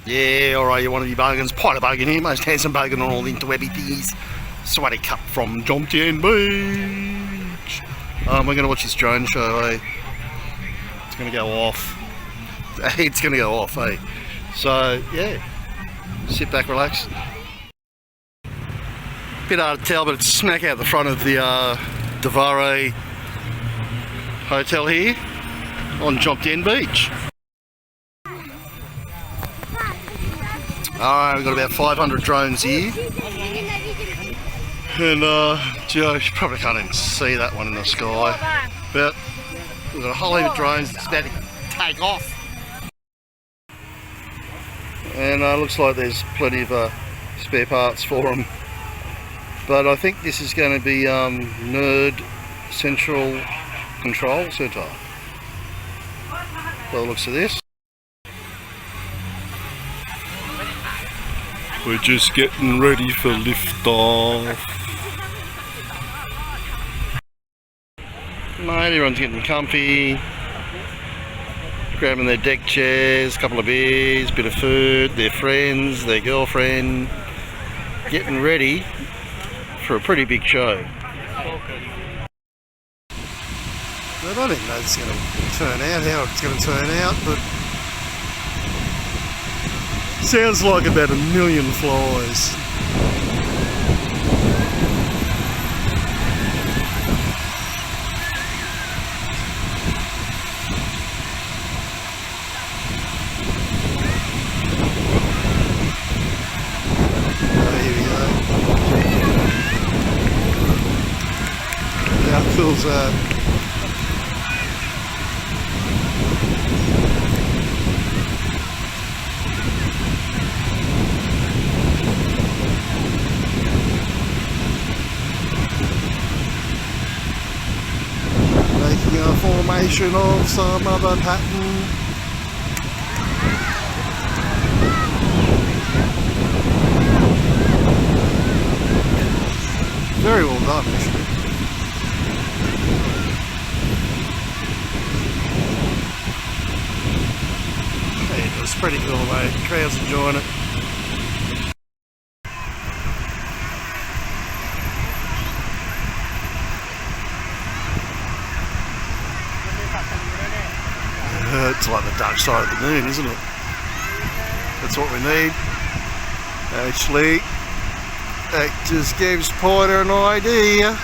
Yeah, alright, you want to be Bogans? Poida Bogan here, most handsome Bogan on all the interwebby thingies. Sweaty cup from Jomtien Beach. We're going to watch this drone show, eh? It's going to go off. It's going to go off, eh? So, yeah. Sit back, relax. Bit hard to tell, but it's smack out the front of the Devare Hotel here on Jomtien Beach. Alright, we've got about 500 drones here. And, you probably can't even see that one in the sky. But we've got a whole heap of drones that's about to take off. And looks like there's plenty of spare parts for them. But I think this is going to be Nerd Central Control Centre. By the looks of this. We're just getting ready for liftoff. Mate, everyone's getting comfy, grabbing their deck chairs, a couple of beers, bit of food, their friends, their girlfriend, getting ready for a pretty big show. I don't even know it's going to turn out, how it's going to turn out, but sounds like about 1 million flies. Oh, here we go. How cool's that? A formation of some other pattern. Very well done, actually. Hey, it was pretty cool, mate. The crowd's enjoying it. It's like the dark side of the moon, isn't it? That's what we need. Actually, it just gives Poida an idea.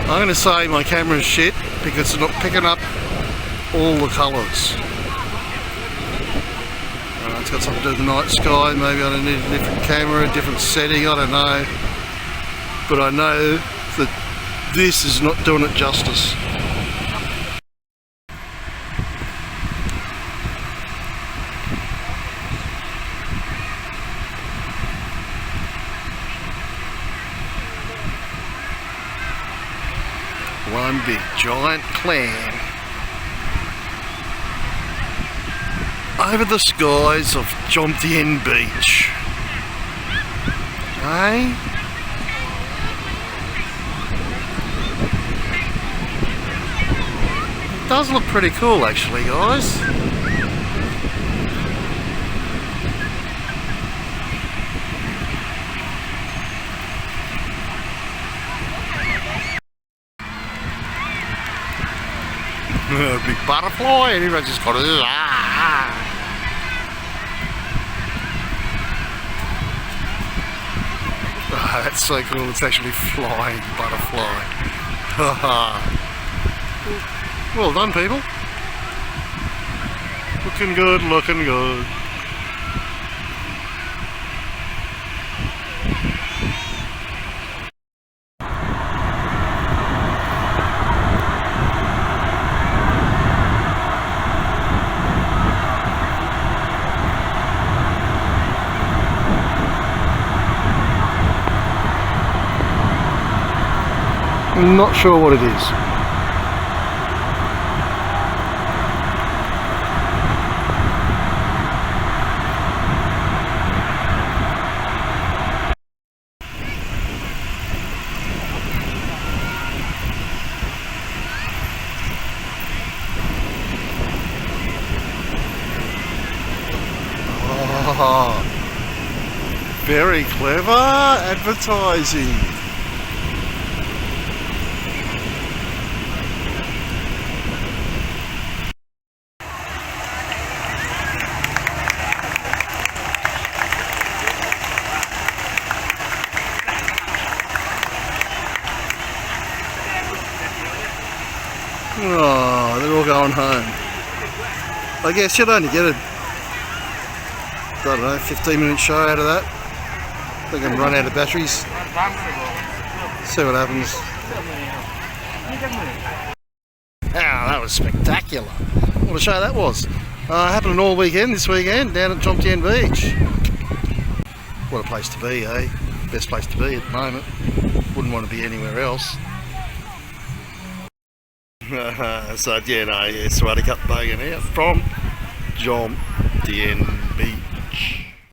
I'm going to say my camera's shit because it's not picking up all the colours. It's got something to do with the night sky, maybe I need a different camera, a different setting, I don't know. But I know that this is not doing it justice. One big giant clam over the skies of Jomtien Beach. Eh? It does look pretty cool actually, guys. Big butterfly, and everyone's just got that's so cool. It's actually flying butterfly. Well done, people. Looking good, looking good. I'm not sure what it is. Oh, very clever advertising. Oh, they're all going home. I guess you'd only get a, I don't know, 15-minute show out of that. I think I'm going to run out of batteries. See what happens. Wow, that was spectacular. What a show that was. Happening all weekend, this weekend, down at Jomtien Beach. What a place to be, eh? Best place to be at the moment. Wouldn't want to be anywhere else. So yeah, no, yeah, Swaddy Cup Bogan here from Jomtien Beach.